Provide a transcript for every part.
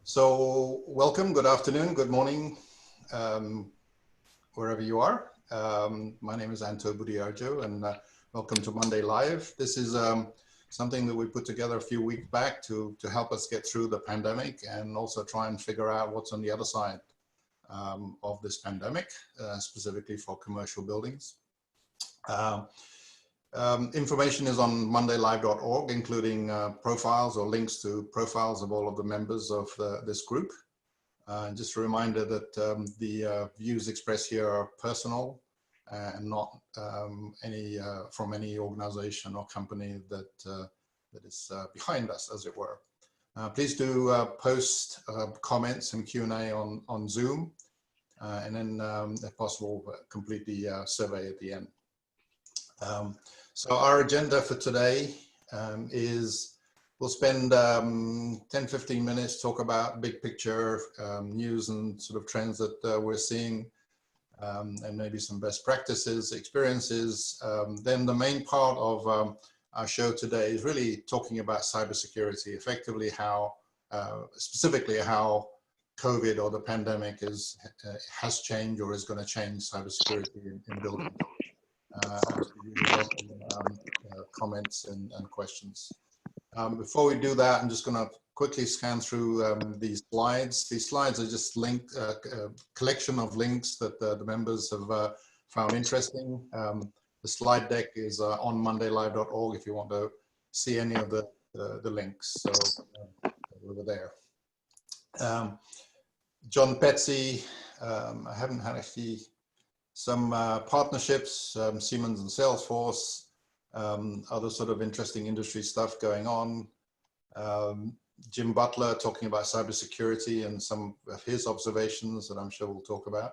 So welcome, good afternoon, good morning, wherever you are. My name is Anto Budiarjo and welcome to Monday Live. This is something that we put together a few weeks back to help us get through the pandemic and also try and figure out what's on the other side of this pandemic, specifically for commercial buildings. Information is on mondaylive.org, including profiles or links to profiles of all of the members of this group. Just a reminder that the views expressed here are personal and not from any organization or company that is behind us, as it were. Please do post comments and Q&A on Zoom, and then, if possible, complete the survey at the end. So our agenda for today is we'll spend 10-15 minutes talk about big picture news and sort of trends that we're seeing, and maybe some best practices, experiences. Then the main part of our show today is really talking about cybersecurity, effectively how, specifically how COVID or the pandemic has changed or is going to change cybersecurity in buildings. Comments and questions. Before we do that, I'm just going to quickly scan through these slides. These slides are just a collection of links that the members have found interesting. The slide deck is on mondaylive.org if you want to see any of the links. So over there. John Petsey, I haven't had actually some partnerships, Siemens and Salesforce, other sort of interesting industry stuff going on. Jim Butler talking about cybersecurity and some of his observations that I'm sure we'll talk about.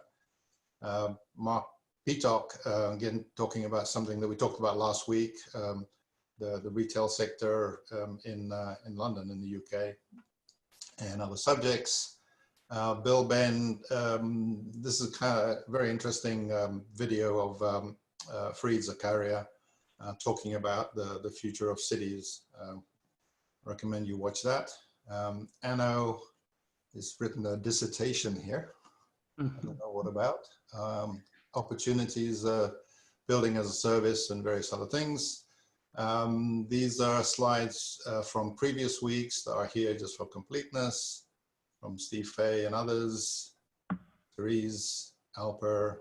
Mark Peacock, again, talking about something that we talked about last week, the retail sector in London, in the UK, and other subjects. Bill Ben, this is kind of a very interesting video of Fareed Zakaria talking about the future of cities. Recommend you watch that. Anno has written a dissertation here. I don't know what about. Opportunities, building as a service and various other things. These are slides from previous weeks that are here just for completeness, from Steve Fay and others, Therese, Alper,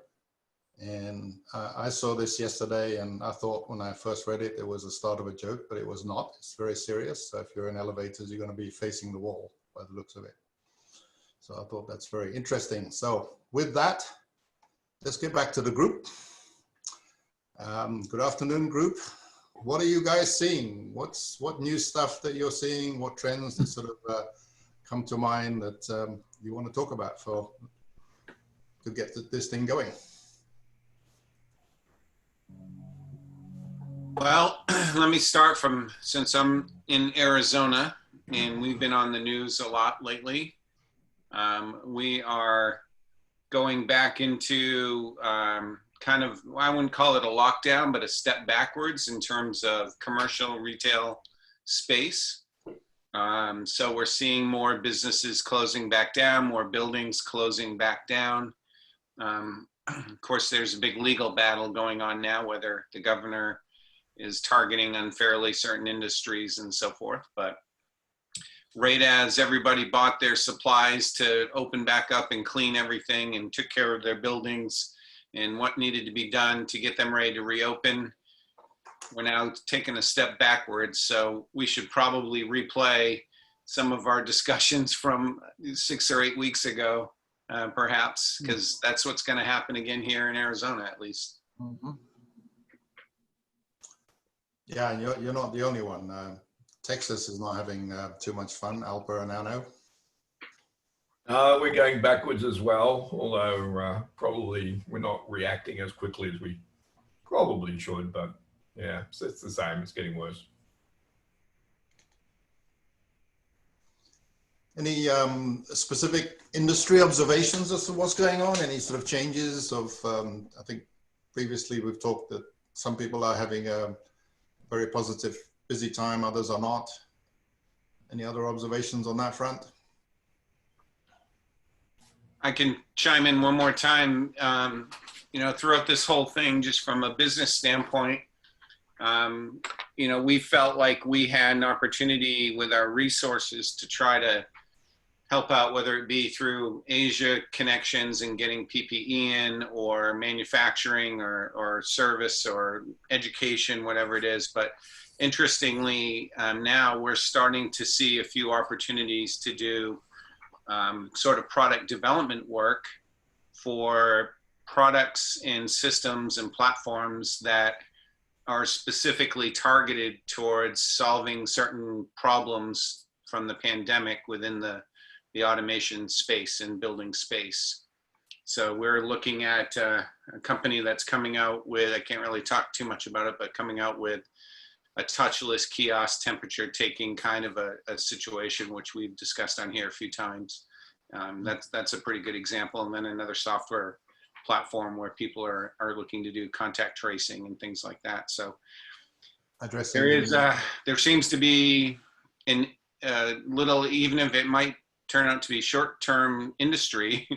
and I saw this yesterday and I thought when I first read it, it was the start of a joke, but it was not. It's very serious. So if you're in elevators, you're going to be facing the wall by the looks of it. So I thought that's very interesting. So with that, let's get back to the group. Good afternoon, group. What are you guys seeing? What new stuff that you're seeing? What trends that sort of come to mind that you want to talk about to get this thing going? Well, let me start from, since I'm in Arizona and we've been on the news a lot lately, we are going back into kind of, I wouldn't call it a lockdown, but a step backwards in terms of commercial retail space. So we're seeing more businesses closing back down, more buildings closing back down. Of course, there's a big legal battle going on now, whether the governor is targeting unfairly certain industries and so forth. But right as everybody bought their supplies to open back up and clean everything and took care of their buildings and what needed to be done to get them ready to reopen, we're now taking a step backwards. So we should probably replay some of our discussions from 6 or 8 weeks ago, perhaps, because that's what's going to happen again here in Arizona, at least. Mm-hmm. Yeah, and you're not the only one. Texas is not having too much fun. Alper and Anno. We're going backwards as well, although probably we're not reacting as quickly as we probably should, but yeah, it's the same. It's getting worse. Any specific industry observations as to what's going on? Any sort of changes of, I think previously we've talked that some people are having a very positive, busy time, others are not. Any other observations on that front? I can chime in one more time. Throughout this whole thing, just from a business standpoint, we felt like we had an opportunity with our resources to try to help out, whether it be through Asia connections and getting PPE in, or manufacturing, or service, or education, whatever it is. But interestingly, now we're starting to see a few opportunities to do sort of product development work for products and systems and platforms that are specifically targeted towards solving certain problems from the pandemic within the automation space and building space. So we're looking at a company that's coming out with, I can't really talk too much about it, but coming out with a touchless kiosk temperature taking kind of a situation, which we've discussed on here a few times. That's a pretty good example. And then another software platform where people are looking to do contact tracing and things like that. So there seems to be little, even if it might turn out to be short-term industry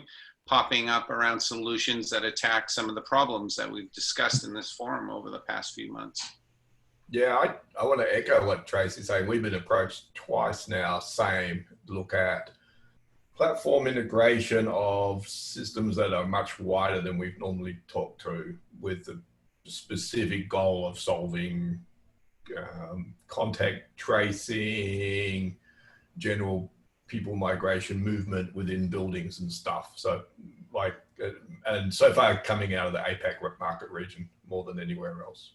popping up around solutions that attack some of the problems that we've discussed in this forum over the past few months. Yeah, I want to echo what Tracy's saying. We've been approached twice now, look at platform integration of systems that are much wider than we've normally talked to, with the specific goal of solving contact tracing, general people migration movement within buildings and stuff. So and so far coming out of the APAC market region more than anywhere else.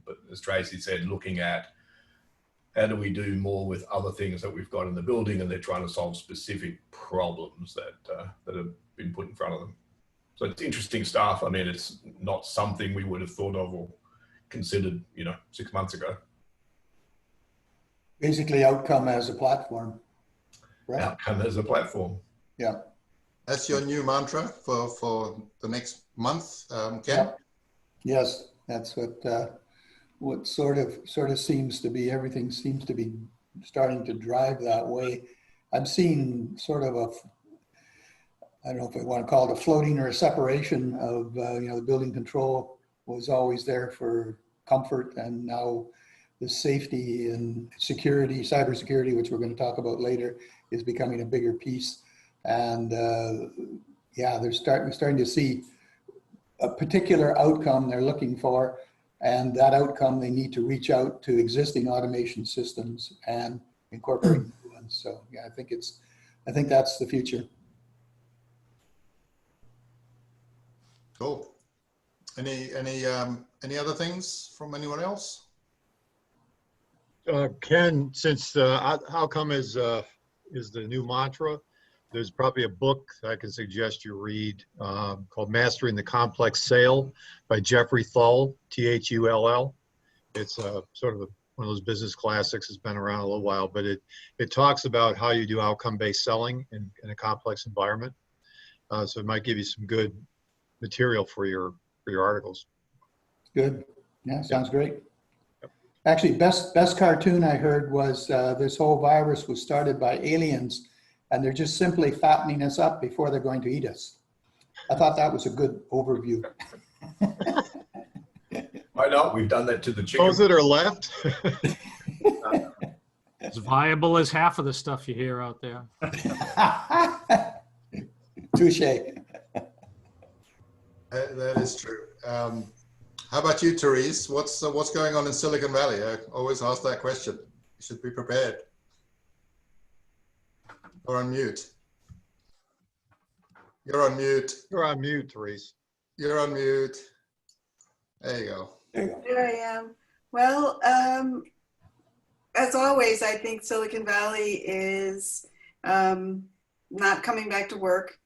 But as Tracy said, looking at how do we do more with other things that we've got in the building, and they're trying to solve specific problems that have been put in front of them. So it's interesting stuff. I mean, it's not something we would have thought of or considered, 6 months ago. Basically, outcome as a platform. Right. Outcome as a platform. Yeah. That's your new mantra for the next month, Ken? Yeah. Yes, that's what sort of seems to be, everything seems to be starting to drive that way. I'm seeing sort of I don't know if I want to call it a floating or a separation of, the building control was always there for comfort, and now the safety and security, cybersecurity, which we're going to talk about later, is becoming a bigger piece. And they're starting to see a particular outcome they're looking for, and that outcome they need to reach out to existing automation systems and incorporate new ones. So yeah, I think that's the future. Cool. Any other things from anyone else? Ken, since outcome is the new mantra, there's probably a book I can suggest you read called Mastering the Complex Sale by Jeffrey Thull, Thull. It's sort of one of those business classics. It's been around a little while, but it talks about how you do outcome-based selling in a complex environment. So it might give you some good material for your articles. Good. Yeah, sounds great. Actually, best cartoon I heard was this whole virus was started by aliens, and they're just simply fattening us up before they're going to eat us. I thought that was a good overview. Why not? We've done that to the chicken. Those that are left. As viable as half of the stuff you hear out there. Touche. That is true. How about you, Therese? What's going on in Silicon Valley? I always ask that question. You should be prepared. You're on mute. You're on mute. You're on mute, Therese. You're on mute. There you go. There I am. Well, as always, I think Silicon Valley is not coming back to work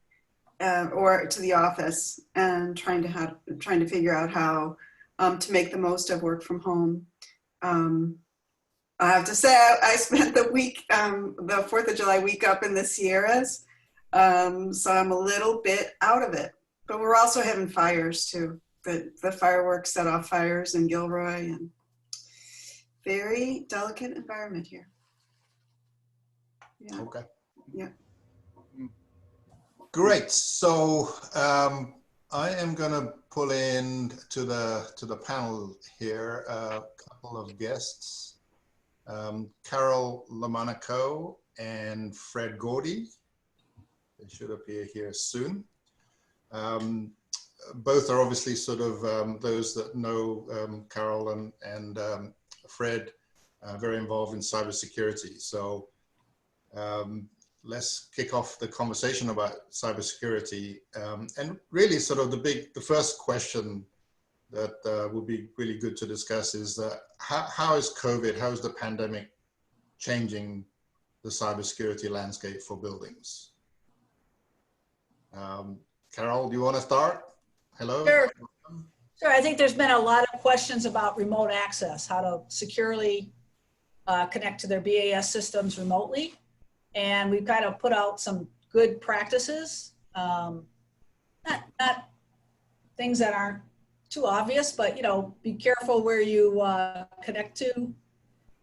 or to the office, and trying to figure out how to make the most of work from home. I have to say, I spent the week, the 4th of July week up in the Sierras, so I'm a little bit out of it. But we're also having fires too. The fireworks set off fires in Gilroy, and very delicate environment here. Yeah. Okay. Yeah. Great. So I am going to pull in to the panel here a couple of guests, Carol Lamonaco and Fred Gordy. They should appear here soon. Both are obviously sort of those that know Carol and Fred, very involved in cybersecurity. So let's kick off the conversation about cybersecurity. And really sort of the first question that would be really good to discuss is how is COVID, how is the pandemic changing the cybersecurity landscape for buildings? Carol, do you want to start? Hello. Sure. Sure. I think there's been a lot of questions about remote access, how to securely connect to their BAS systems remotely. And we've kind of put out some good practices, not things that aren't too obvious, but, you know, be careful where you connect to.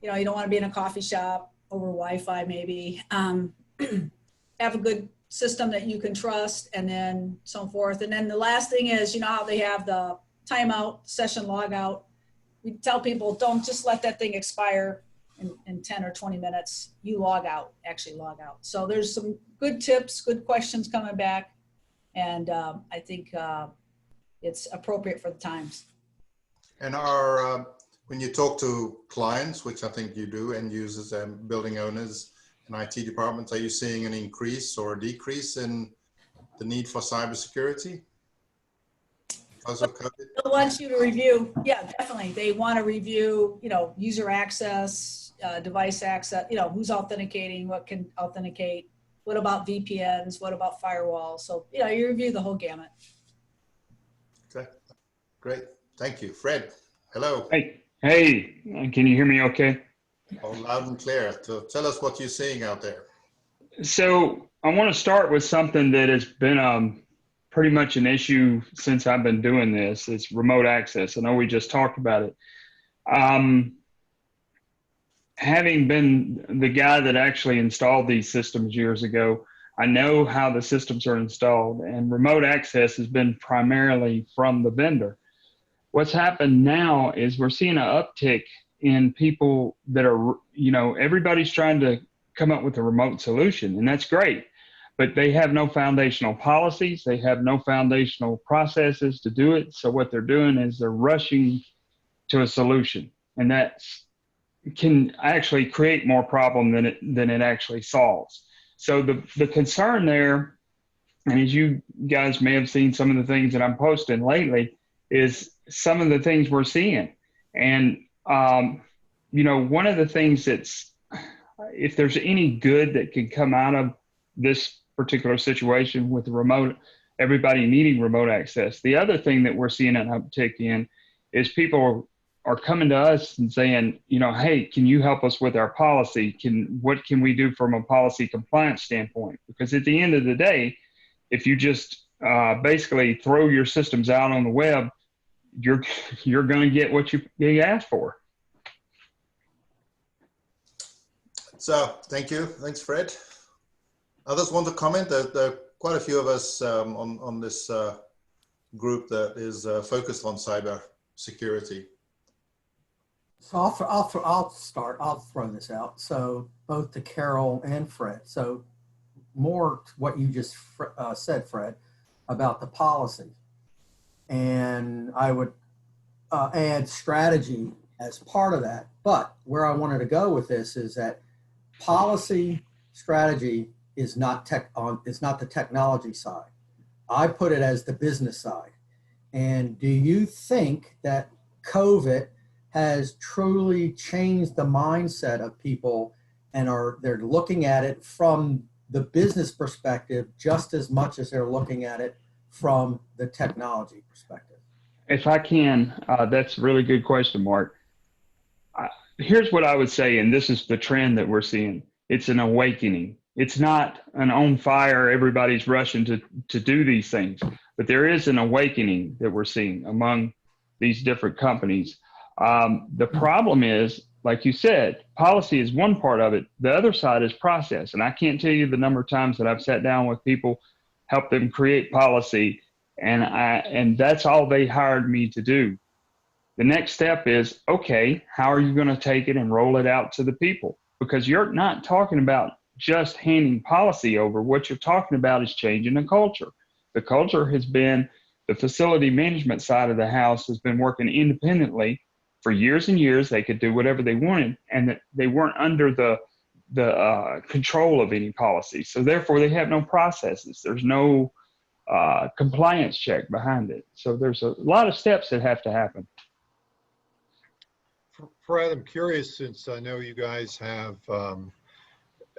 You know, you don't want to be in a coffee shop over Wi-Fi maybe. Have a good system that you can trust, and then so forth. And then the last thing is, you know how they have the timeout, session logout. We tell people, don't just let that thing expire in 10 or 20 minutes. You actually log out. So there's some good tips, good questions coming back. And I think it's appropriate for the times. And when you talk to clients, which I think you do, end users and building owners and IT departments, are you seeing an increase or a decrease in the need for cybersecurity because of COVID? They want you to review, yeah, definitely. They want to review, you know, user access, device access, you know, who's authenticating, what can authenticate, what about VPNs, what about firewalls? So, you know, you review the whole gamut. Okay, great. Thank you. Fred, hello. Hey, can you hear me okay? Oh, loud and clear. So tell us what you're seeing out there. So I want to start with something that has been pretty much an issue since I've been doing this. It's remote access. I know we just talked about it. Having been the guy that actually installed these systems years ago, I know how the systems are installed, and remote access has been primarily from the vendor. What's happened now is we're seeing an uptick in people that are, you know, everybody's trying to come up with a remote solution, and that's great, but they have no foundational policies. They have no foundational processes to do it. So what they're doing is they're rushing to a solution, and that can actually create more problem than it actually solves. So the concern there, and as you guys may have seen some of the things that I'm posting lately, is some of the things we're seeing. And you know, one of the things that's, if there's any good that can come out of this particular situation with the remote, everybody needing remote access, the other thing that we're seeing an uptick in is people are coming to us and saying, you know, hey, can you help us with our policy? What can we do from a policy compliance standpoint? Because at the end of the day, if you just basically throw your systems out on the web, you're going to get what you asked for. So thank you. Thanks, Fred. Others want to comment? There are quite a few of us on this group that is focused on cyber security. So I'll start. I'll throw this out. So both to Carol and Fred. So more to what you just said, Fred, about the policy. And I would add strategy as part of that. But where I wanted to go with this is that policy strategy is not the technology side. I put it as the business side. And do you think that COVID has truly changed the mindset of people, and they're looking at it from the business perspective just as much as they're looking at it from the technology perspective? If I can, that's a really good question, Mark. Here's what I would say, and this is the trend that we're seeing. It's an awakening. It's not an on fire, everybody's rushing to do these things, but there is an awakening that we're seeing among these different companies. The problem is, like you said, policy is one part of it. The other side is process. And I can't tell you the number of times that I've sat down with people help them create policy. And that's all they hired me to do. The next step is, okay, how are you going to take it and roll it out to the people? Because you're not talking about just handing policy over. What you're talking about is changing the culture. The culture has been, the facility management side of the house has been working independently for years and years. They could do whatever they wanted, and that they weren't under the control of any policy. So therefore they have no processes. There's no compliance check behind it. So there's a lot of steps that have to happen. Fred, I'm curious, since I know you guys have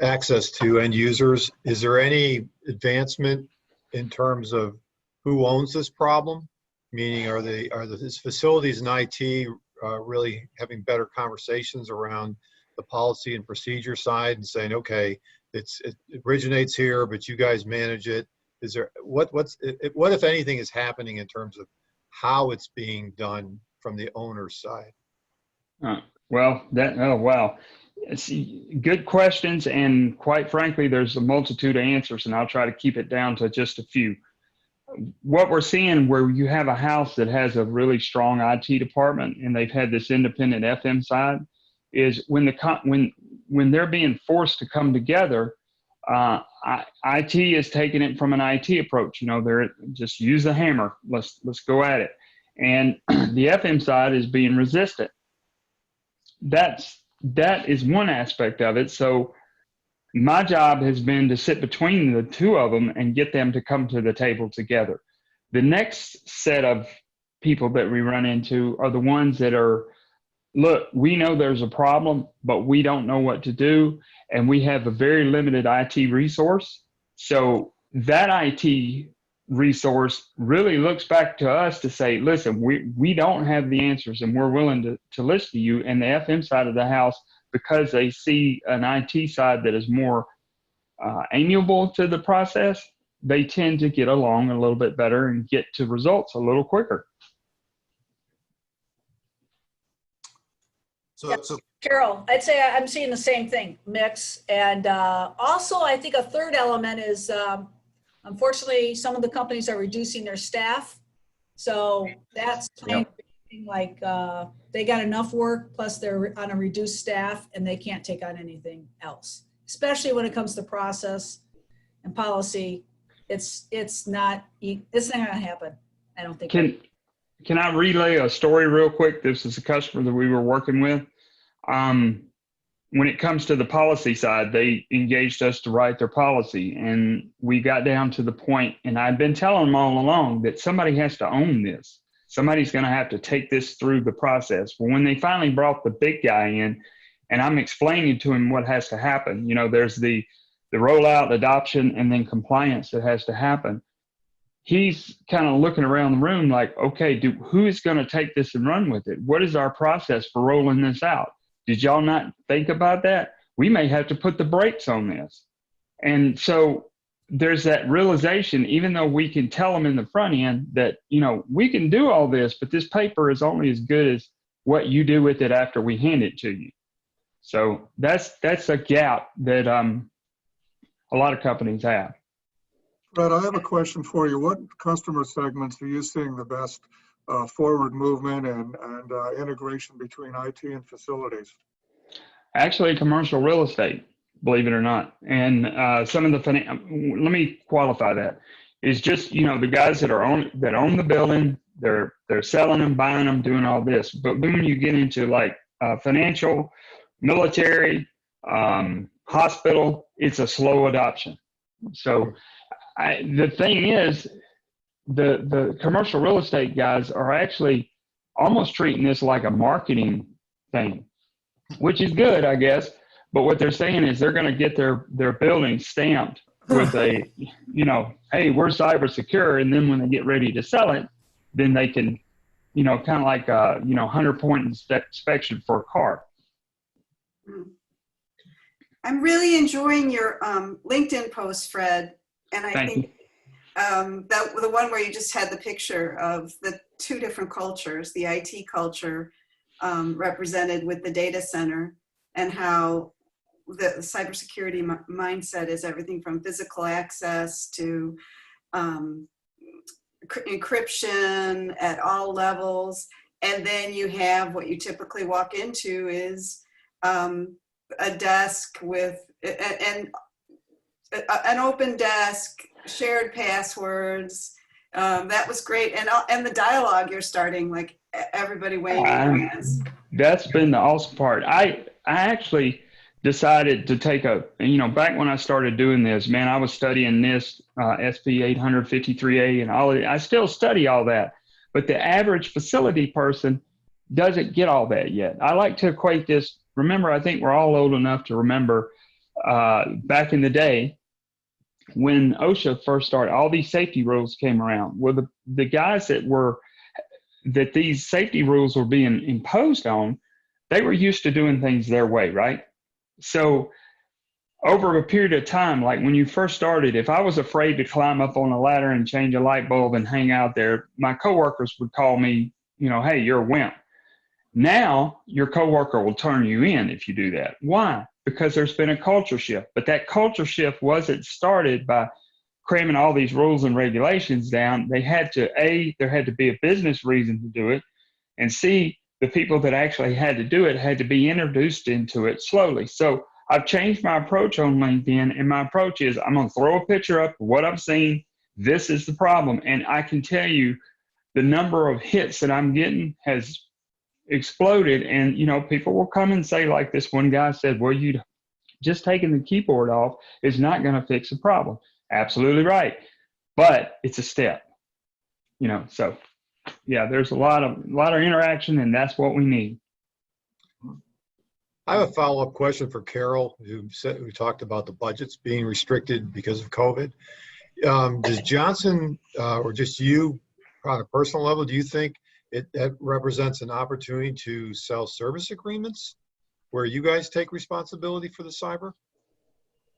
access to end users, is there any advancement in terms of who owns this problem? Meaning, are these facilities in IT really having better conversations around the policy and procedure side and saying, okay, it originates here, but you guys manage it? Is there what if anything is happening in terms of how it's being done from the owner's side? Well, it's good questions, and quite frankly, there's a multitude of answers, and I'll try to keep it down to just a few. What we're seeing, where you have a house that has a really strong IT department and they've had this independent FM side, is when they're being forced to come together, IT is taking it from an IT approach. They're just use the hammer. Let's go at it. And the FM side is being resistant. That is one aspect of it. So my job has been to sit between the two of them and get them to come to the table together. The next set of people that we run into are the ones that are, look, we know there's a problem, but we don't know what to do. And we have a very limited IT resource. So that IT resource really looks back to us to say, listen, we don't have the answers, and we're willing to listen to you. And the FM side of the house, because they see an IT side that is more amiable to the process, they tend to get along a little bit better and get to results a little quicker. So Carol, I'd say I'm seeing the same thing, mix. And also, I think a third element is, unfortunately, some of the companies are reducing their staff. So that's kind of like they got enough work, plus they're on a reduced staff and they can't take on anything else, especially when it comes to process and policy. It's not going to happen. I don't think. Can I relay a story real quick? This is a customer that we were working with. When it comes to the policy side, they engaged us to write their policy, and we got down to the point, and I've been telling them all along that somebody has to own this. Somebody's going to have to take this through the process. But when they finally brought the big guy in, and I'm explaining to him what has to happen, there's the rollout, adoption, and then compliance that has to happen. He's kind of looking around the room like, okay, who is going to take this and run with it? What is our process for rolling this out? Did y'all not think about that? We may have to put the brakes on this. And so there's that realization, even though we can tell them in the front end that, we can do all this, but this paper is only as good as what you do with it after we hand it to you. So that's a gap that a lot of companies have. Fred, I have a question for you. What customer segments are you seeing the best forward movement and integration between IT and facilities? Actually, commercial real estate, believe it or not. And some of the let me qualify that. It's just, the guys that own the building, they're selling them, buying them, doing all this. But when you get into like financial, military, hospital, it's a slow adoption. So the thing is, the commercial real estate guys are actually almost treating this like a marketing thing, which is good, I guess. But what they're saying is they're going to get their building stamped with a, hey, we're cyber secure. And then when they get ready to sell it, then they can, kind of like, 100-point inspection for a car. I'm really enjoying your LinkedIn post, Fred. And I think that the one where you just had the picture of the two different cultures, the IT culture represented with the data center, and how the cybersecurity mindset is everything from physical access to encryption at all levels. And then you have what you typically walk into is a desk with an open desk, shared passwords. That was great. And the dialogue you're starting, like everybody weighing in on this. That's been the awesome part. I actually decided to take back when I started doing this, man, I was studying NIST, SP 853A and all of it. I still study all that, but the average facility person doesn't get all that yet. I like to equate this. Remember, I think we're all old enough to remember back in the day when OSHA first started, all these safety rules came around. Well, the guys that these safety rules were being imposed on, they were used to doing things their way, right? So over a period of time, like when you first started, if I was afraid to climb up on a ladder and change a light bulb and hang out there, my coworkers would call me, hey, you're a wimp. Now your coworker will turn you in if you do that. Why? Because there's been a culture shift. But that culture shift wasn't started by cramming all these rules and regulations down. There had to be a business reason to do it. And C, the people that actually had to do it had to be introduced into it slowly. So I've changed my approach on LinkedIn, and my approach is I'm going to throw a picture up of what I'm seeing. This is the problem. And I can tell you the number of hits that I'm getting has exploded. And, people will come and say, like this one guy said, well, you just taking the keyboard off is not going to fix the problem. Absolutely right. But it's a step, so yeah, there's a lot of interaction, and that's what we need. I have a follow-up question for Carol, who talked about the budgets being restricted because of COVID. Does Johnson or just you on a personal level, do you think that represents an opportunity to sell service agreements where you guys take responsibility for the cyber?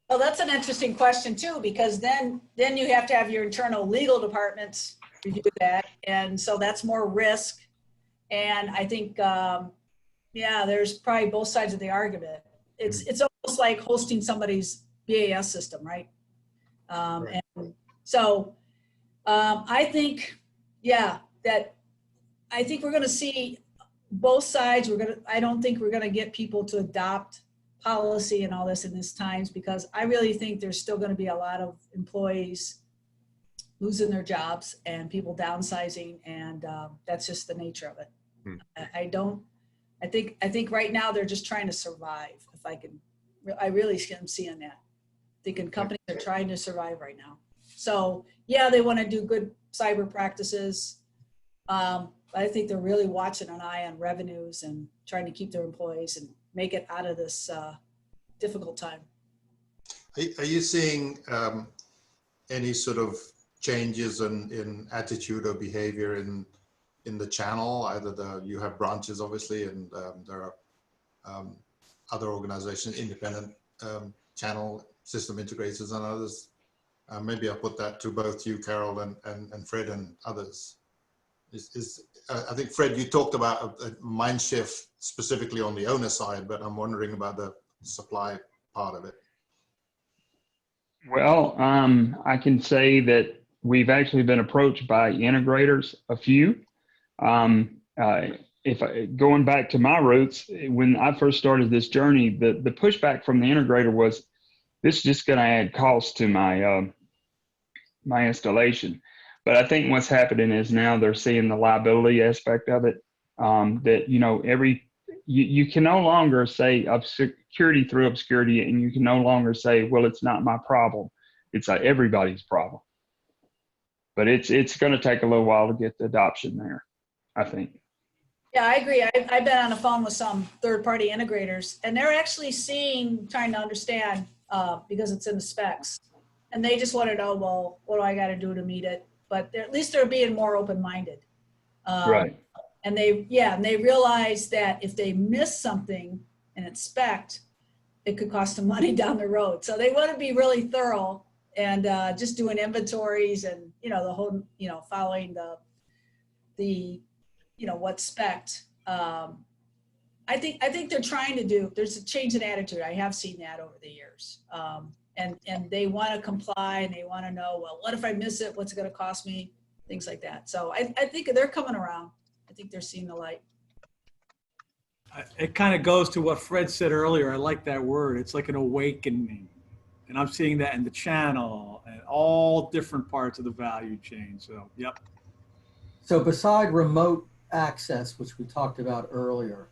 Well, that's an interesting question too, because then you have to have your internal legal departments review that. And so that's more risk. And I think, there's probably both sides of the argument. It's almost like hosting somebody's BAS system, right? Right. And so I think, I think we're going to see both sides. I don't think we're going to get people to adopt policy and all this in this times, because I really think there's still going to be a lot of employees losing their jobs and people downsizing, and that's just the nature of it. I think right now they're just trying to survive. I really am seeing that. Thinking companies are trying to survive right now. So they want to do good cyber practices. I think they're really watching an eye on revenues and trying to keep their employees and make it out of this difficult time. Are you seeing any sort of changes in attitude or behavior in the channel? Either you have branches, obviously, and there are other organizations, independent channel system integrators and others. Maybe I'll put that to both you, Carol, and Fred and others. I think, Fred, you talked about a mind shift specifically on the owner side, but I'm wondering about the supply part of it. Well, I can say that we've actually been approached by integrators, a few. Going back to my roots, when I first started this journey, the pushback from the integrator was, this is just going to add cost to my my installation. But I think what's happening is now they're seeing the liability aspect of it. That you can no longer say security through obscurity, and you can no longer say, well, it's not my problem. It's everybody's problem. But it's going to take a little while to get the adoption there, I think. Yeah, I agree. I've been on the phone with some third-party integrators, and they're actually trying to understand because it's in the specs, and they just want to know, well, what do I got to do to meet it? But at least they're being more open-minded. Right. And they realize that if they miss something and it's spec'd, it could cost them money down the road. So they want to be really thorough and just doing inventories and, the whole, following the what's spec'd. I think they're trying to there's a change in attitude. I have seen that over the years. and they want to comply and they want to know, well, what if I miss it? What's it going to cost me? Things like that. So I think they're coming around. I think they're seeing the light. It kind of goes to what Fred said earlier. I like that word. It's like an awakening. And I'm seeing that in the channel and all different parts of the value chain. So, yep. So beside remote access, which we talked about earlier,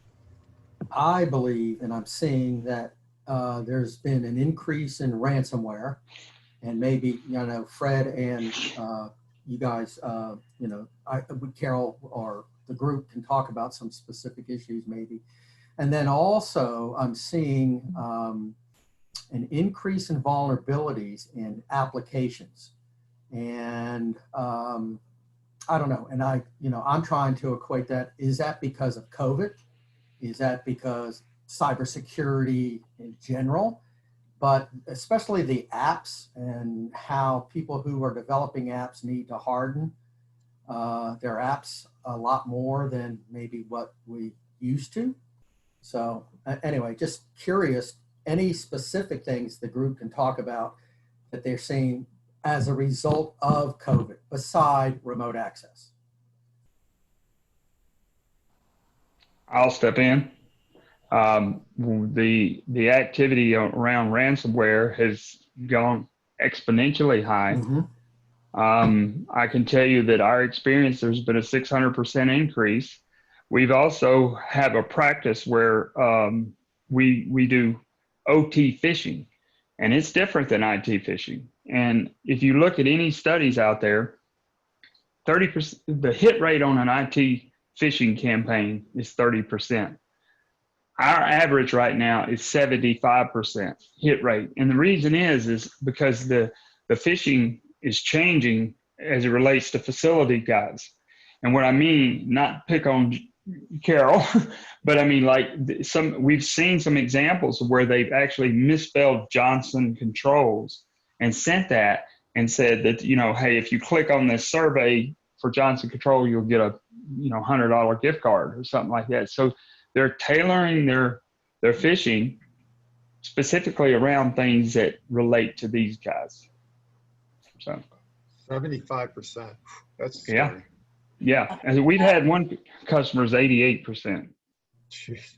I believe, and I'm seeing that there's been an increase in ransomware, and maybe, you know, Fred and you guys, you know, Carol or the group can talk about some specific issues maybe. And then also I'm seeing an increase in vulnerabilities in applications. And I don't know. And I'm trying to equate that. Is that because of COVID? Is that because cybersecurity in general? But especially the apps and how people who are developing apps need to harden their apps a lot more than maybe what we used to. So anyway, just curious, any specific things the group can talk about that they're seeing as a result of COVID beside remote access? I'll step in. The activity around ransomware has gone exponentially high. Mm-hmm. I can tell you that our experience, there's been a 600% increase. We've also have a practice where we do OT phishing, and it's different than IT phishing. And if you look at any studies out there, 30%, the hit rate on an IT phishing campaign is 30%. Our average right now is 75% hit rate. And the reason is because the phishing is changing as it relates to facility guys. And what I mean, not pick on Carol, but I mean, like we've seen some examples of where they've actually misspelled Johnson Controls and sent that and said that, you know, hey, if you click on this survey for Johnson Control, you'll get a, you know, $100 gift card or something like that. So they're tailoring their phishing specifically around things that relate to these guys. So 75%. That's scary. Yeah. Yeah. And we've had one customer's 88%. Jeez.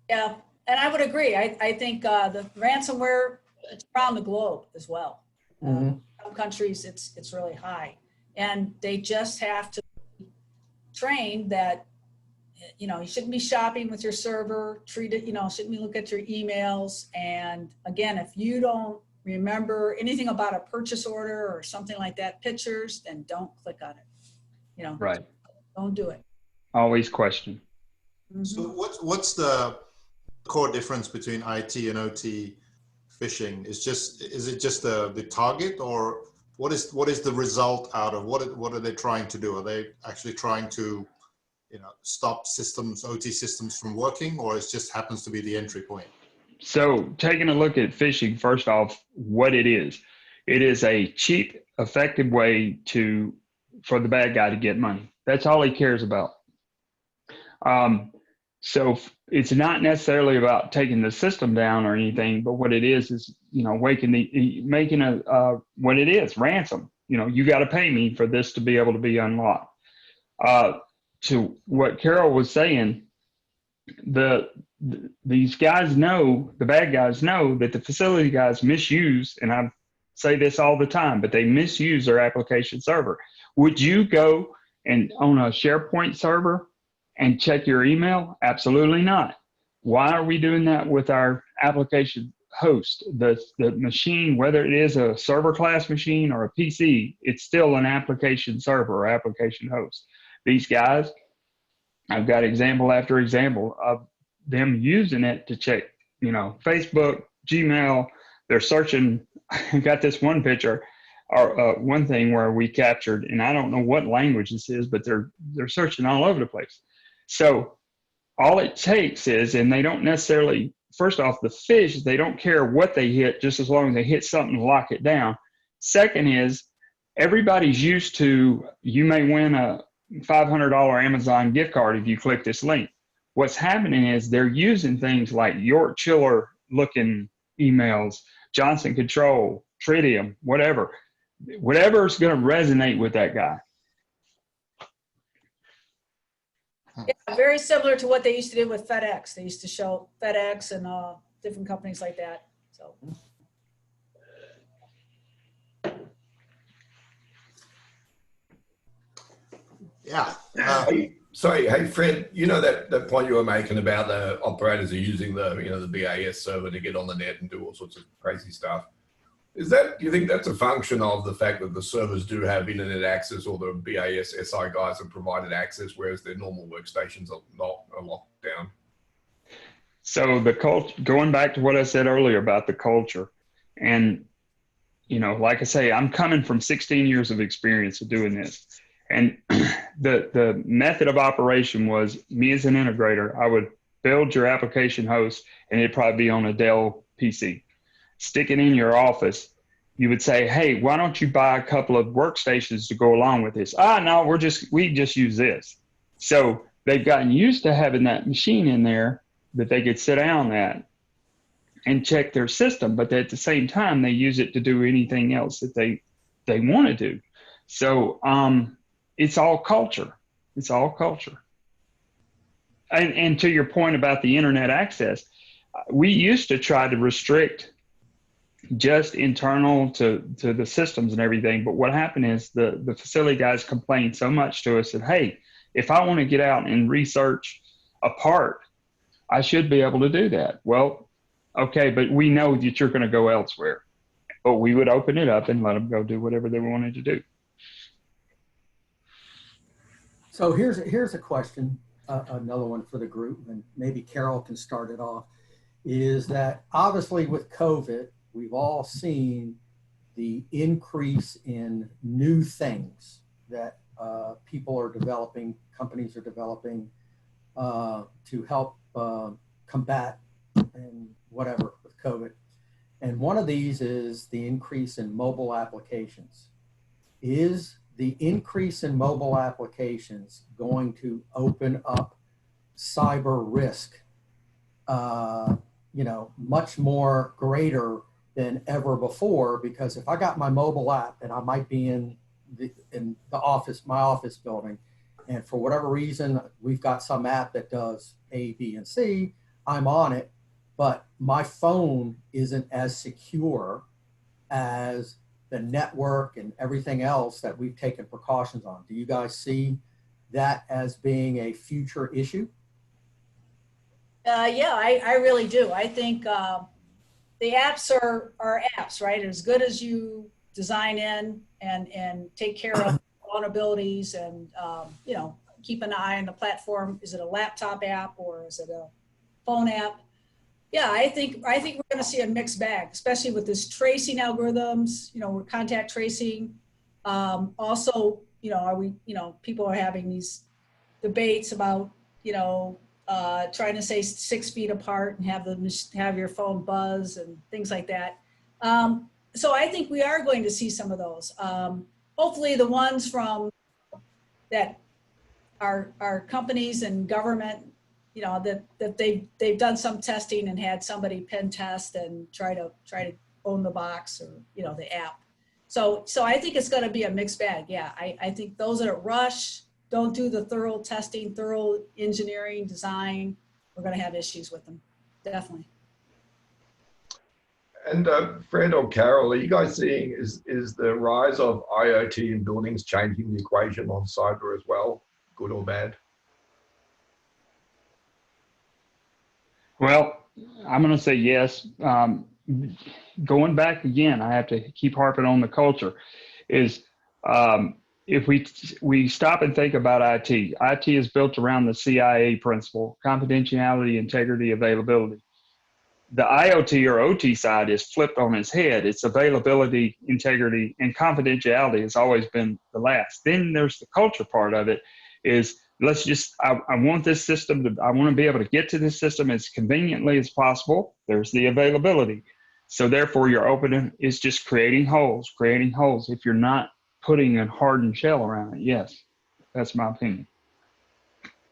Yeah. And I would agree. I think the ransomware, it's around the globe as well. Mm-hmm. Some countries, it's really high. And they just have to train that, you know, you shouldn't be shopping with your server, treat it, you know, shouldn't be looking at your emails. And again, if you don't remember anything about a purchase order or something like that, pictures, then don't click on it. You know, Right. Don't do it. Always question. Mm-hmm. So what's the core difference between IT and OT phishing? Is it just the target, or what is the result out of what are they trying to do? Are they actually trying to, you know, stop OT systems from working, or it just happens to be the entry point? So taking a look at phishing, first off, what it is a cheap, effective way for the bad guy to get money. That's all he cares about. So it's not necessarily about taking the system down or anything, but what it is, you know, making what it is, ransom. You know, you got to pay me for this to be able to be unlocked. To what Carol was saying, these guys know, the bad guys know that the facility guys misuse, and I say this all the time, but they misuse their application server. Would you go and on a SharePoint server and check your email? Absolutely not. Why are we doing that with our application host? The machine, whether it is a server class machine or a PC, it's still an application server or application host. These guys, I've got example after example of them using it to check, you know, Facebook, Gmail. They're searching. I got this one picture or one thing where we captured, and I don't know what language this is, but they're searching all over the place. So all it takes is, and they don't necessarily, first off, the fish, they don't care what they hit, just as long as they hit something to lock it down. Second is, everybody's used to, you may win a $500 Amazon gift card if you click this link. What's happening is they're using things like York Chiller looking emails, Johnson Control, Tritium, whatever is going to resonate with that guy. Yeah, very similar to what they used to do with FedEx. They used to show FedEx and different companies like that. So. Yeah. Sorry, hey Fred, you know that point you were making about the operators are using the BAS server to get on the net and do all sorts of crazy stuff. Do you think that's a function of the fact that the servers do have internet access, or the BAS SI guys have provided access, whereas their normal workstations are locked down? So the culture, going back to what I said earlier about the culture, and like I say, I'm coming from 16 years of experience of doing this. And the method of operation was, me as an integrator, I would build your application host, and it'd probably be on a Dell PC. Stick it in your office. You would say, hey, why don't you buy a couple of workstations to go along with this? No, we just use this. So they've gotten used to having that machine in there that they could sit down at and check their system, but at the same time, they use it to do anything else that they want to do. So, it's all culture. It's all culture. And to your point about the internet access, we used to try to restrict just internal to the systems and everything. But what happened is the facility guys complained so much to us that, hey, if I want to get out and research a part, I should be able to do that. Well, okay, but we know that you're going to go elsewhere. But we would open it up and let them go do whatever they wanted to do. So here's a question, another one for the group, and maybe Carol can start it off, is that obviously with COVID, we've all seen the increase in new things that people are developing, companies are developing to help combat and whatever with COVID. And one of these is the increase in mobile applications. Is the increase in mobile applications going to open up cyber risk, much more greater than ever before? Because if I got my mobile app and I might be in the office, my office building, and for whatever reason, we've got some app that does A, B, and C, I'm on it, but my phone isn't as secure as the network and everything else that we've taken precautions on. Do you guys see that as being a future issue? Yeah, I really do. I think the apps are apps, right? As good as you design in and take care of vulnerabilities and, keep an eye on the platform. Is it a laptop app or is it a phone app? Yeah, I think we're going to see a mixed bag, especially with this tracing algorithms. We're contact tracing. Also, people are having these debates about, trying to stay 6 feet apart and have your phone buzz and things like that. So I think we are going to see some of those. Hopefully, the ones from that are companies and government. That they've done some testing and had somebody pen test and try to own the box or the app. So I think it's going to be a mixed bag. Yeah, I think those that rush, don't do the thorough testing, thorough engineering, design, we're going to have issues with them, definitely. And Fred or Carol, are you guys seeing is the rise of IoT in buildings changing the equation on cyber as well, good or bad? Well, I'm going to say yes. Going back again, I have to keep harping on the culture, is if we stop and think about IT is built around the CIA principle: confidentiality, integrity, availability. The IoT or OT side is flipped on its head. It's availability, integrity, and confidentiality has always been the last. Then there's the culture part of it is, I want this system I want to be able to get to this system as conveniently as possible. There's the availability. So therefore you're opening, it's just creating holes. If you're not putting a hardened shell around it, yes, that's my opinion.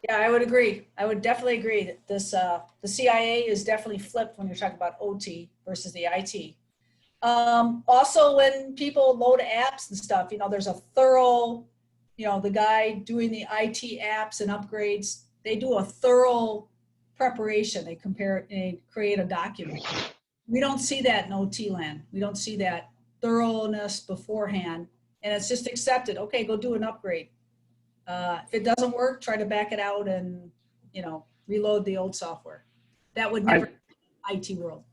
Yeah, I would agree. I would definitely agree that this, the CIA is definitely flipped when you're talking about OT versus the IT. Also, when people load apps and stuff, there's a thorough, the guy doing the IT apps and upgrades, they do a thorough preparation. They compare, they create a document. We don't see that in OT land. We don't see that thoroughness beforehand, and it's just accepted. Okay, go do an upgrade. If it doesn't work, try to back it out and, reload the old software. That would never IT world.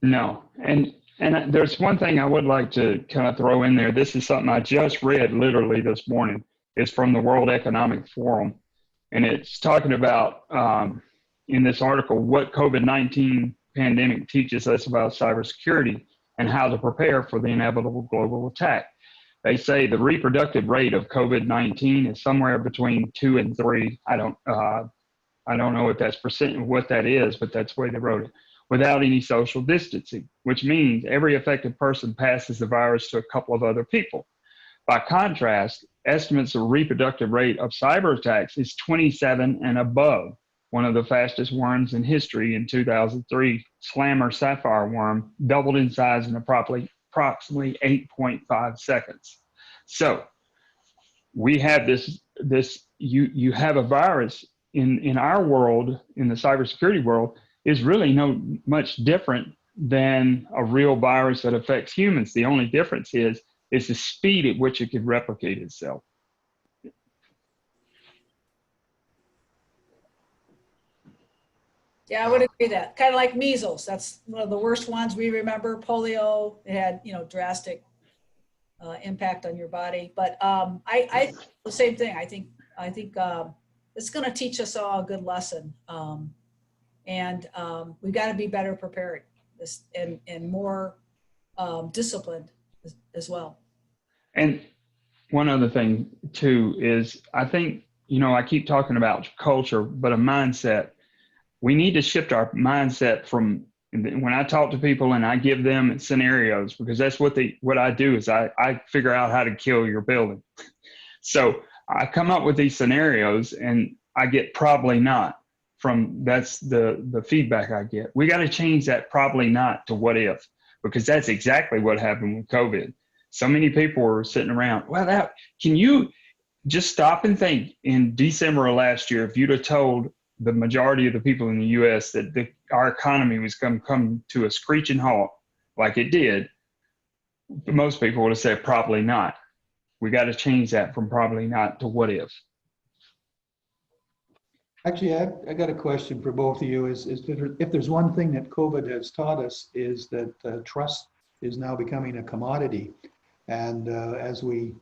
No, and there's one thing I would like to kind of throw in there. This is something I just read literally this morning. It's from the World Economic Forum, and it's talking about in this article what COVID-19 pandemic teaches us about cybersecurity and how to prepare for the inevitable global attack. They say the reproductive rate of COVID-19 is somewhere between 2 and 3. I don't know if that's what that is, but that's the way they wrote it. Without any social distancing, which means every affected person passes the virus to a couple of other people. By contrast, estimates of reproductive rate of cyber attacks is 27 and above. One of the fastest worms in history in 2003, Slammer sapphire worm, doubled in size in approximately 8.5 seconds. So we have you have a virus in our world, in the cybersecurity world, is really no much different than a real virus that affects humans. The only difference is the speed at which it could replicate itself. Yeah, I would agree that. Kind of like measles. That's one of the worst ones we remember. Polio, it had, drastic impact on your body. But I the same thing. I think it's going to teach us all a good lesson. And we've got to be better prepared and more disciplined as well. And one other thing too is I think, I keep talking about culture, but a mindset. We need to shift our mindset from when I talk to people and I give them scenarios, because that's what I do is I figure out how to kill your building. So I come up with these scenarios and I get probably not. That's the feedback I get. We got to change that probably not to what if, because that's exactly what happened with COVID. So many people were sitting around, can you just stop and think in December of last year, if you'd have told the majority of the people in the US that our economy was going to come to a screeching halt like it did, most people would have said probably not. We got to change that from probably not to what if. Actually, I got a question for both of you. If there's one thing that COVID has taught us is that trust is now becoming a commodity, and as we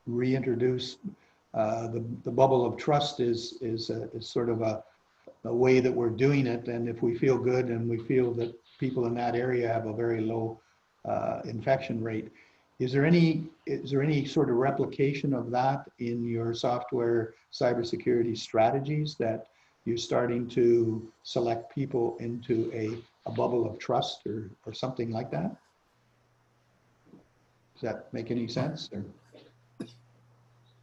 reintroduce the bubble of trust is sort of a way that we're doing it, and if we feel good and we feel that people in that area have a very low infection rate. Is there any sort of replication of that in your software cybersecurity strategies, that you're starting to select people into a bubble of trust or something like that? Does that make any sense? Or?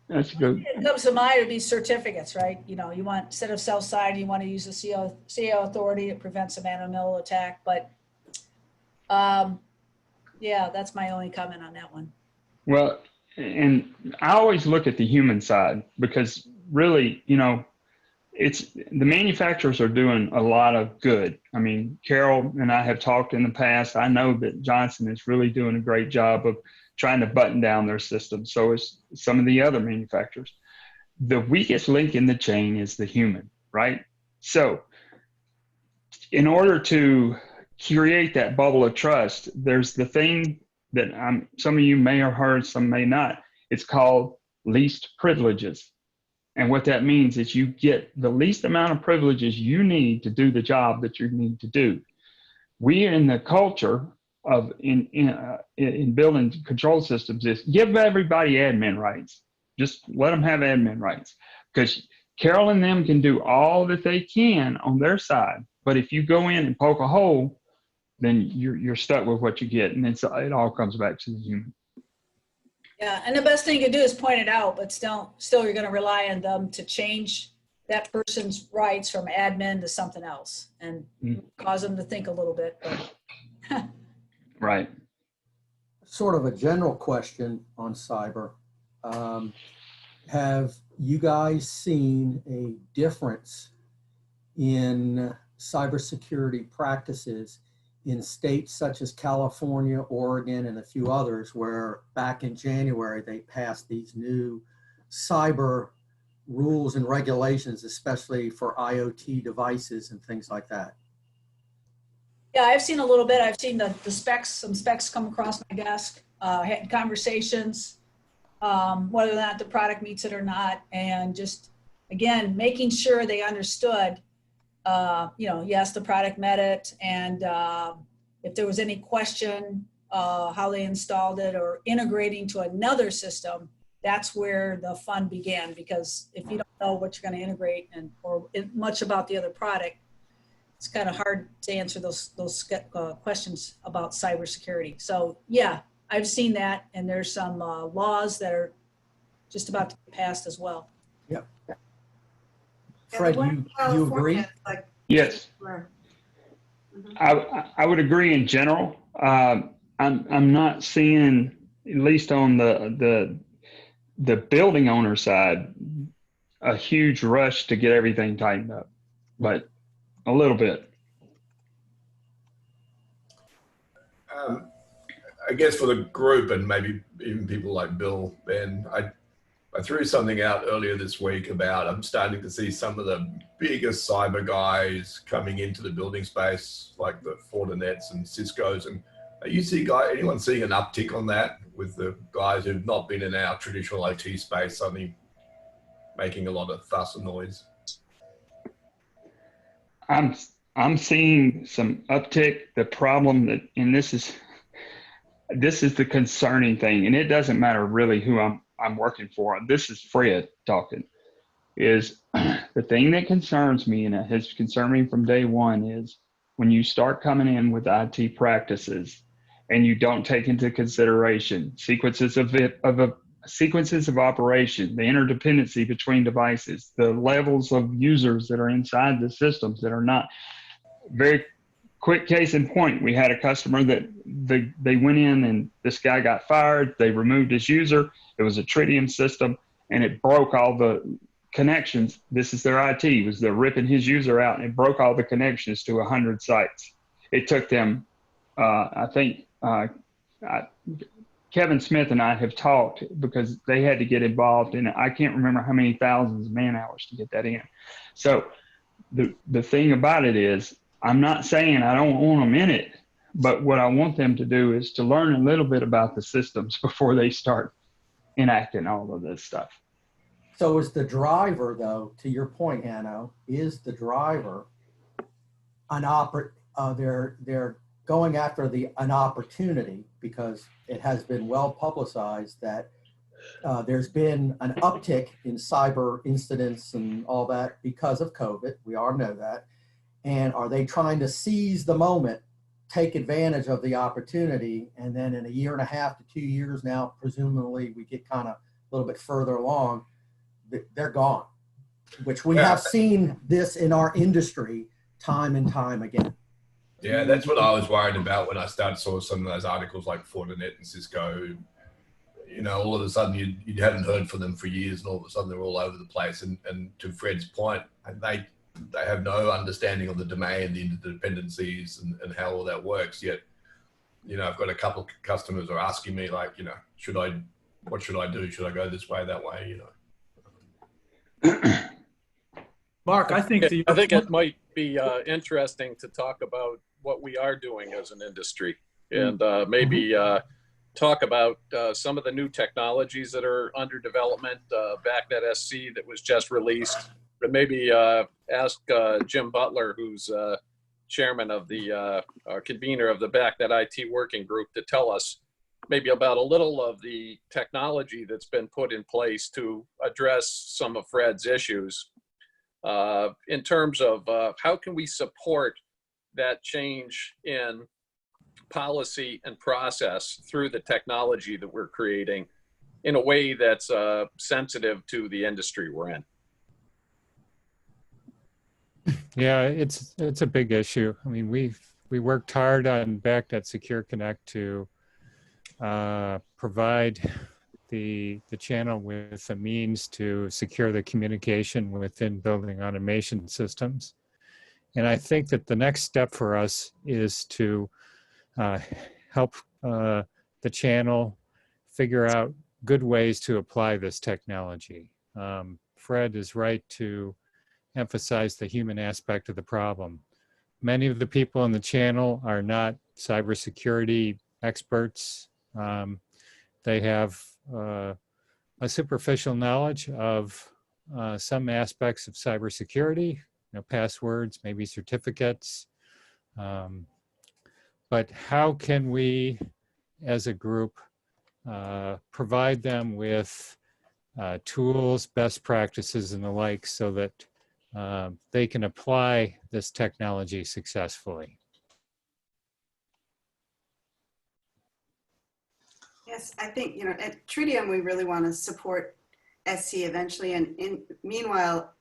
That's good. It comes to mind would be certificates, right? You want, instead of self-signed, you want to use the CO authority. It prevents a man-in-the-middle attack, but yeah, that's my only comment on that one. Well, and I always look at the human side, because really, it's the manufacturers are doing a lot of good. I mean, Carol and I have talked in the past. I know that Johnson is really doing a great job of trying to button down their system. So is some of the other manufacturers. The weakest link in the chain is the human, right? So in order to create that bubble of trust, there's the thing that some of you may have heard, some may not. It's called least privileges. And what that means is you get the least amount of privileges you need to do the job that you need to do. We in the culture of in building control systems is give everybody admin rights. Just let them have admin rights, because Carol and them can do all that they can on their side. But if you go in and poke a hole, then you're stuck with what you get, and it all comes back to the human. Yeah, and the best thing you can do is point it out, but still you're going to rely on them to change that person's rights from admin to something else, and cause them to think a little bit. But Right. Sort of a general question on cyber. Have you guys seen a difference in cybersecurity practices in states such as California, Oregon, and a few others where back in January they passed these new cyber rules and regulations, especially for IoT devices and things like that? Yeah, I've seen a little bit. I've seen the specs, some specs come across my desk, had conversations, whether or not the product meets it or not. And just, again, making sure they understood, yes, the product met it. And if there was any question, how they installed it or integrating to another system, that's where the fun began. Because if you don't know what you're going to integrate or much about the other product, it's kind of hard to answer those questions about cybersecurity. So yeah, I've seen that, and there's some laws that are just about to be passed as well. Yep. Fred, you agree? Yes. I would agree in general. I'm not seeing, at least on the building owner side, a huge rush to get everything tightened up, but a little bit. I guess for the group and maybe even people like Bill, Ben, I threw something out earlier this week about I'm starting to see some of the biggest cyber guys coming into the building space, like the Fortinets and Cisco's. And are you anyone seeing an uptick on that with the guys who've not been in our traditional OT space suddenly making a lot of fuss and noise? I'm seeing some uptick. The problem and this is the concerning thing, and it doesn't matter really who I'm working for. This is Fred talking. Is the thing that concerns me, and it has concerned me from day one, is when you start coming in with IT practices and you don't take into consideration sequences of operation, the interdependency between devices, the levels of users that are inside the systems that are not. Very quick case in point, we had a customer that they went in and this guy got fired. They removed his user. It was a Tritium system and it broke all the connections. This is their IT, they're ripping his user out, and it broke all the connections to 100 sites. It took them, Kevin Smith and I have talked because they had to get involved in it. I can't remember how many thousands of man hours to get that in. So the thing about it is, I'm not saying I don't want them in it, but what I want them to do is to learn a little bit about the systems before they start enacting all of this stuff. So is the driver, though, to your point, Hanno, is the driver they're going after an opportunity, because it has been well publicized that there's been an uptick in cyber incidents and all that because of COVID. We all know that. And are they trying to seize the moment, take advantage of the opportunity, and then in a year and a half to 2 years now, presumably we get kind of a little bit further along, they're gone, which we have seen this in our industry time and time again. Yeah, that's what I was worried about when I saw some of those articles like Fortinet and Cisco. All of a sudden you hadn't heard from them for years, and all of a sudden they're all over the place. And to Fred's point, they have no understanding of the domain, the interdependencies, and how all that works. Yet, I've got a couple of customers who are asking me like, what should I do? Should I go this way, that way? Mark, I think it might be interesting to talk about what we are doing as an industry, and maybe talk about some of the new technologies that are under development. BACnet SC that was just released, but maybe ask Jim Butler, who's chairman of the convener of the BACnet IT working group, to tell us maybe about a little of the technology that's been put in place to address some of Fred's issues in terms of how can we support that change in policy and process through the technology that we're creating in a way that's sensitive to the industry we're in. Yeah, it's a big issue. I mean, we worked hard on BACnet Secure Connect to provide the channel with a means to secure the communication within building automation systems. And I think that the next step for us is to help the channel figure out good ways to apply this technology. Fred is right to emphasize the human aspect of the problem. Many of the people in the channel are not cybersecurity experts. They have a superficial knowledge of some aspects of cybersecurity, passwords, maybe certificates. But how can we, as a group, provide them with tools, best practices, and the like so that they can apply this technology successfully? Yes, I think, at Tridium, we really want to support SC eventually. And meanwhile,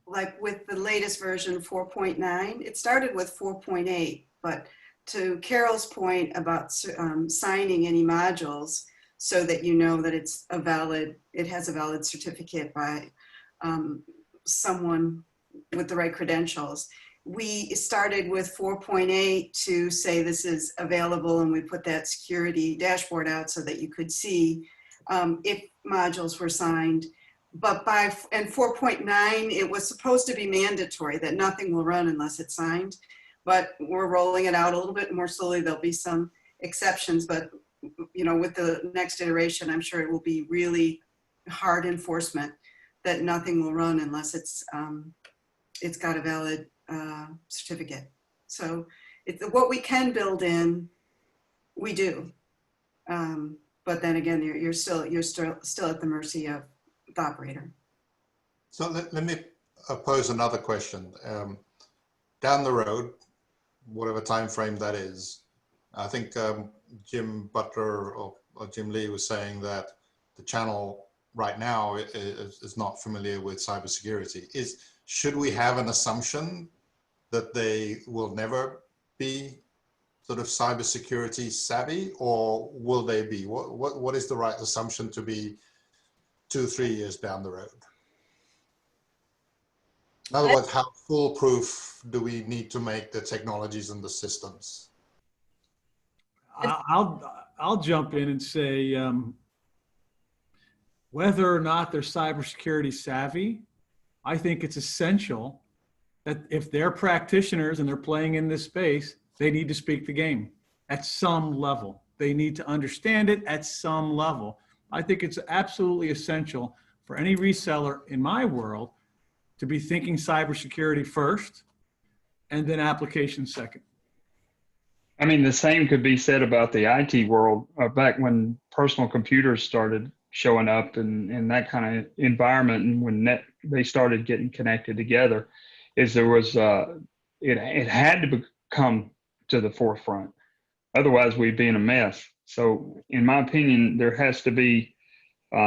like with the latest version 4.9, it started with 4.8, but to Carol's point about signing any modules so that you know that it has a valid certificate by someone with the right credentials. We started with 4.8 to say this is available, and we put that security dashboard out so that you could see if modules were signed. But and 4.9, it was supposed to be mandatory that nothing will run unless it's signed. But we're rolling it out a little bit more slowly. There'll be some exceptions, but with the next iteration, I'm sure it will be really hard enforcement that nothing will run unless it's got a valid certificate. So what we can build in, we do. But then again, you're still at the mercy of the operator. So let me pose another question. Down the road, whatever time frame that is, I think Jim Butler or Jim Lee was saying that the channel right now is not familiar with cybersecurity. Should we have an assumption that they will never be sort of cybersecurity savvy, or will they be? What is the right assumption to be 2-3 years down the road? In other words, how foolproof do we need to make the technologies and the systems? I'll jump in and say whether or not they're cybersecurity savvy, I think it's essential that if they're practitioners and they're playing in this space, they need to speak the game at some level. They need to understand it at some level. I think it's absolutely essential for any reseller in my world to be thinking cybersecurity first and then application second. I mean, the same could be said about the IT world back when personal computers started showing up in that kind of environment, and when they started getting connected together, there was it had to come to the forefront. Otherwise, we'd be in a mess. So, in my opinion, there has to be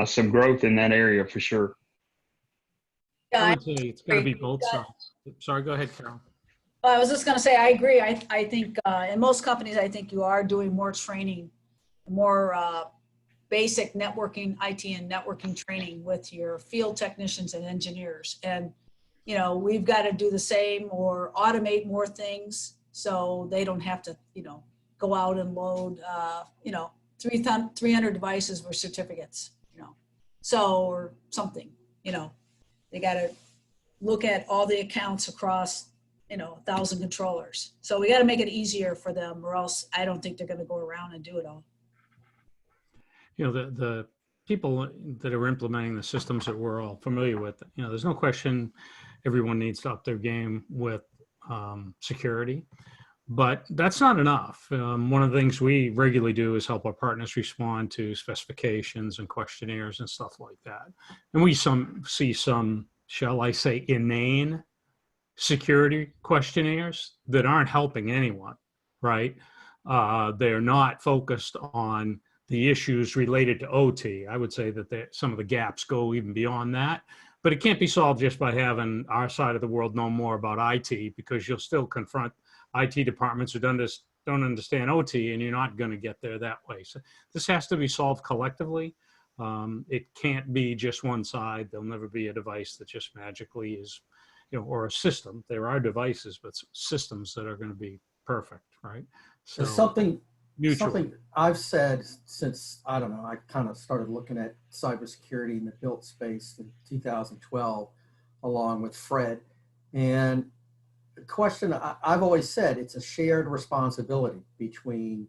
some growth in that area for sure. I would say it's got to be both sides. Sorry, go ahead, Carol. I was just going to say, I agree. I think in most companies, I think you are doing more training, more basic networking, IT and networking training with your field technicians and engineers. And, we've got to do the same or automate more things so they don't have to, go out and load, 300 devices with certificates, or something, they got to look at all the accounts across 1,000 controllers. So we got to make it easier for them, or else I don't think they're going to go around and do it all. The people that are implementing the systems that we're all familiar with, there's no question everyone needs to up their game with security, but that's not enough. One of the things we regularly do is help our partners respond to specifications and questionnaires and stuff like that. And we see some, shall I say, inane security questionnaires that aren't helping anyone, right? They're not focused on the issues related to OT. I would say that some of the gaps go even beyond that, but it can't be solved just by having our side of the world know more about IT, because you'll still confront IT departments who don't understand OT, and you're not going to get there that way. So this has to be solved collectively. It can't be just one side. There'll never be a device that just magically is, or a system. There are devices, but systems that are going to be perfect, right? So There's something mutual. I've said since, I don't know, I kind of started looking at cybersecurity in the built space in 2012, along with Fred. And the question I've always said, it's a shared responsibility between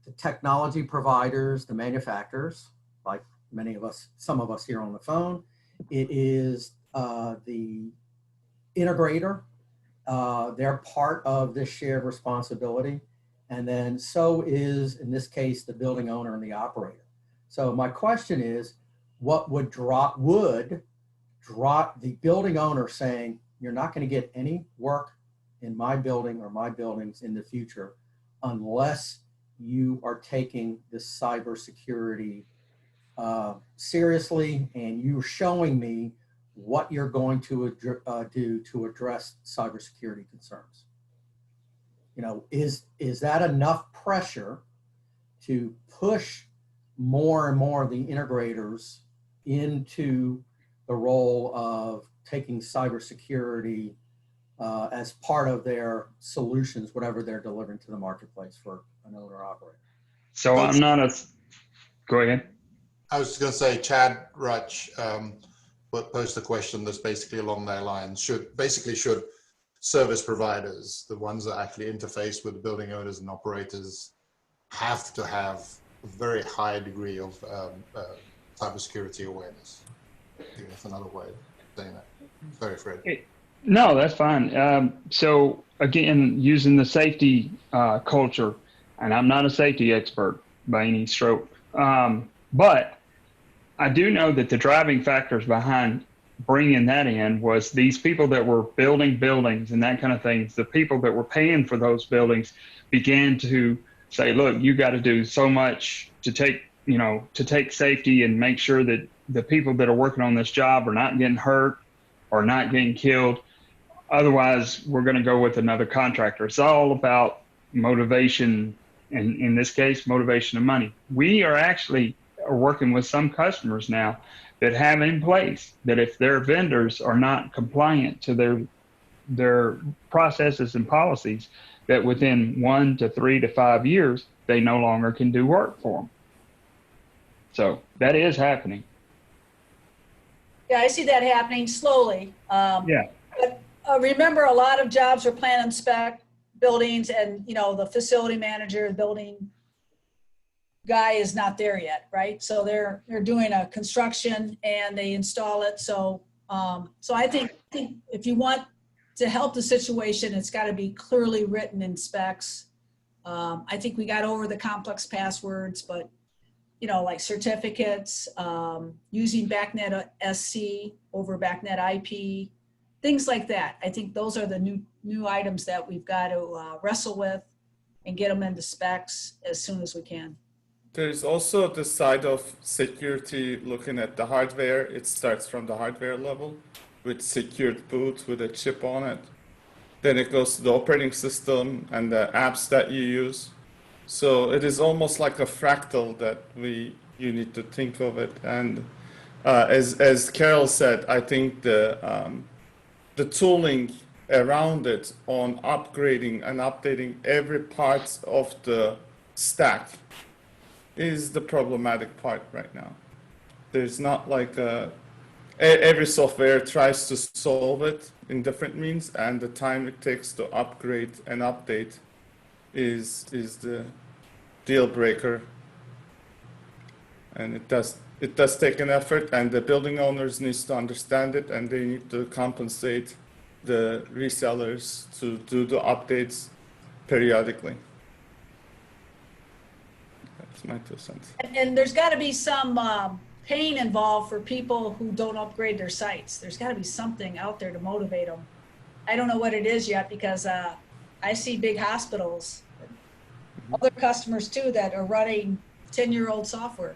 the technology providers, the manufacturers, like many of us, some of us here on the phone. It is the integrator. They're part of this shared responsibility. And then so is, in this case, the building owner and the operator. So my question is, what would drop the building owner saying, you're not going to get any work in my building or my buildings in the future unless you are taking this cybersecurity seriously, and you're showing me what you're going to do to address cybersecurity concerns. Is that enough pressure to push more and more of the integrators into the role of taking cybersecurity as part of their solutions, whatever they're delivering to the marketplace for an owner operator? So I'm not go ahead. I was going to say, Chad Rutch posed a question that's basically along their lines. Should service providers, the ones that actually interface with the building owners and operators, have to have a very high degree of cybersecurity awareness? I think that's another way of saying that. Sorry, Fred. No, that's fine. So again, using the safety culture, and I'm not a safety expert by any stroke, but I do know that the driving factors behind bringing that in was these people that were building buildings and that kind of things. The people that were paying for those buildings began to say, look, you got to do so much to take safety and make sure that the people that are working on this job are not getting hurt or not getting killed. Otherwise, we're going to go with another contractor. It's all about motivation, and in this case, motivation of money. We are actually working with some customers now that have in place that if their vendors are not compliant to their processes and policies, that within 1 to 3 to 5 years, they no longer can do work for them. So that is happening. Yeah, I see that happening slowly. Yeah. But remember, a lot of jobs are plan and spec buildings, and the facility manager, the building guy is not there yet, right? So they're doing a construction and they install it. So I think if you want to help the situation, it's got to be clearly written in specs. I think we got over the complex passwords, but like certificates, using BACnet SC over BACnet IP, things like that. I think those are the new items that we've got to wrestle with and get them into specs as soon as we can. There's also the side of security, looking at the hardware. It starts from the hardware level with secured boot with a chip on it. Then it goes to the operating system and the apps that you use. So it is almost like a fractal that you need to think of it. And as Carol said, I think the tooling around it on upgrading and updating every part of the stack is the problematic part right now. There's not like every software tries to solve it in different means, and the time it takes to upgrade and update is the deal breaker. And it does take an effort, and the building owners needs to understand it, and they need to compensate the resellers to do the updates periodically. That's my 2 cents. And there's got to be some pain involved for people who don't upgrade their sites. There's got to be something out there to motivate them. I don't know what it is yet, because I see big hospitals, other customers too, that are running 10-year-old software,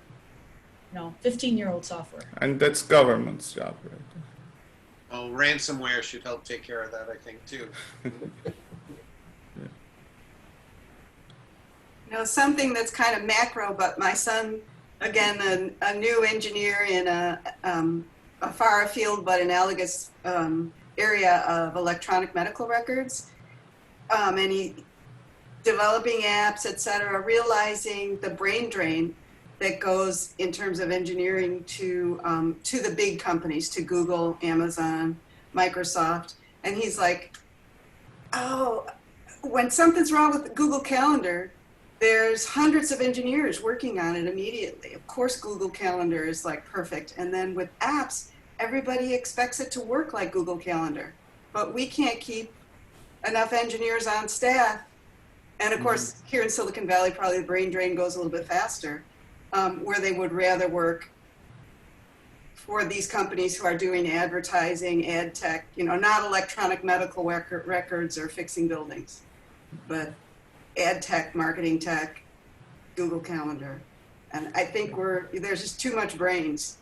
15-year-old software. And that's government's job, right? Oh, ransomware should help take care of that, I think, too. Yeah. something that's kind of macro, but my son, again, a new engineer in a far afield but analogous area of electronic medical records, and he developing apps, etc., realizing the brain drain that goes in terms of engineering to the big companies, to Google, Amazon, Microsoft, and he's like, oh, when something's wrong with Google Calendar, there's hundreds of engineers working on it immediately. Of course, Google Calendar is like perfect. And then with apps, everybody expects it to work like Google Calendar. But we can't keep enough engineers on staff. And of course, here in Silicon Valley, probably the brain drain goes a little bit faster, where they would rather work for these companies who are doing advertising, ad tech, not electronic medical records or fixing buildings, but ad tech, marketing tech, Google Calendar. And I think there's just too much brains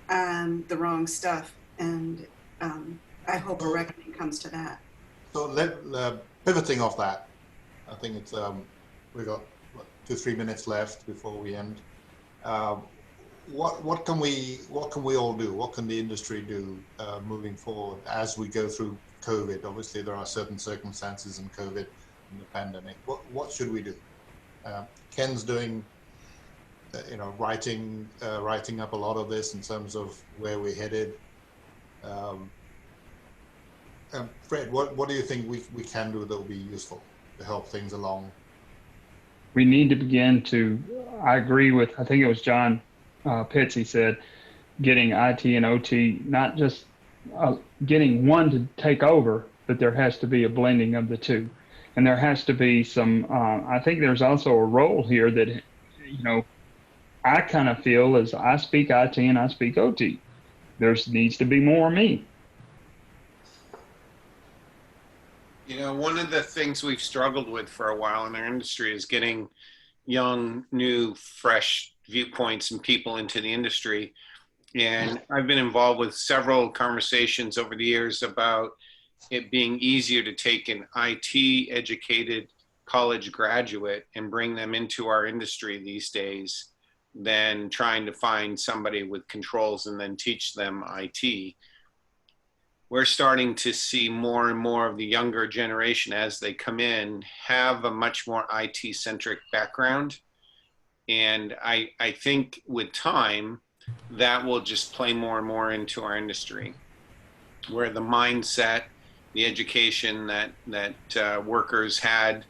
on the wrong stuff. And I hope a reckoning comes to that. So pivoting off that, I think it's we've got 2-3 minutes left before we end. What can we all do? What can the industry do moving forward as we go through COVID? Obviously, there are certain circumstances in COVID and the pandemic. What should we do? Ken's doing, writing up a lot of this in terms of where we're headed. Fred, what do you think we can do that will be useful to help things along? We need to begin to, I agree with, I think it was John Pitsy said, getting IT and OT, not just getting one to take over, but there has to be a blending of the two. And there has to be some, I think there's also a role here that, I kind of feel as I speak IT and I speak OT. There needs to be more me. One of the things we've struggled with for a while in our industry is getting young, new, fresh viewpoints and people into the industry. And I've been involved with several conversations over the years about it being easier to take an IT educated college graduate and bring them into our industry these days than trying to find somebody with controls and then teach them IT. We're starting to see more and more of the younger generation as they come in have a much more IT centric background. And I think with time, that will just play more and more into our industry, where the mindset, the education that workers had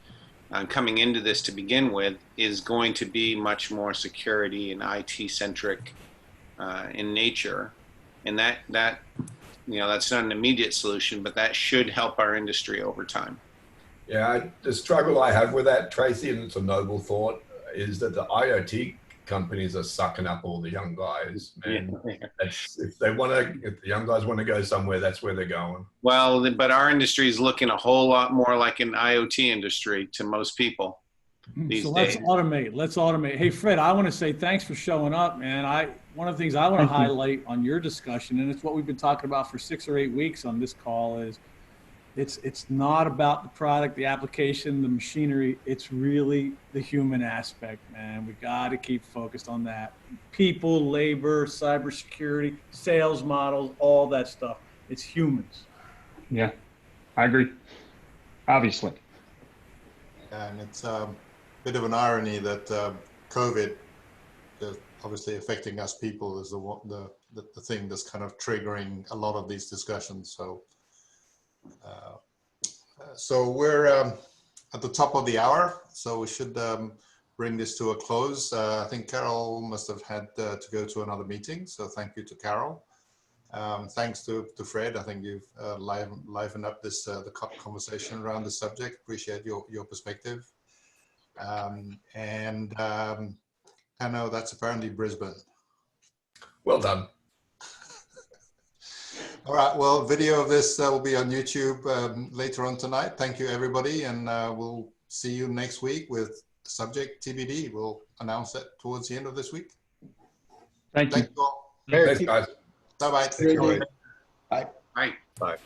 coming into this to begin with is going to be much more security and IT centric in nature. And that's not an immediate solution, but that should help our industry over time. Yeah, the struggle I have with that, Tracy, and it's a noble thought, is that the IoT companies are sucking up all the young guys. And if the young guys want to go somewhere, that's where they're going. Well, but our industry is looking a whole lot more like an IoT industry to most people these days. Let's automate. Hey, Fred, I want to say thanks for showing up, man. One of the things I want to highlight on your discussion, and it's what we've been talking about for 6 or 8 weeks on this call, is it's not about the product, the application, the machinery. It's really the human aspect, man. We got to keep focused on that. People, labor, cybersecurity, sales models, all that stuff. It's humans. Yeah, I agree. Obviously. And it's a bit of an irony that COVID is obviously affecting us people is the thing that's kind of triggering a lot of these discussions. So we're at the top of the hour, so we should bring this to a close. I think Carol must have had to go to another meeting, so thank you to Carol. Thanks to Fred. I think you've livened up the conversation around the subject. Appreciate your perspective. I know that's apparently Brisbane. Well done. All right, well, video of this will be on YouTube later on tonight. Thank you, everybody, and we'll see you next week with subject TBD. We'll announce that towards the end of this week. Thank you. Thank you all. Thanks, guys. Bye-bye. Bye. Bye. Bye.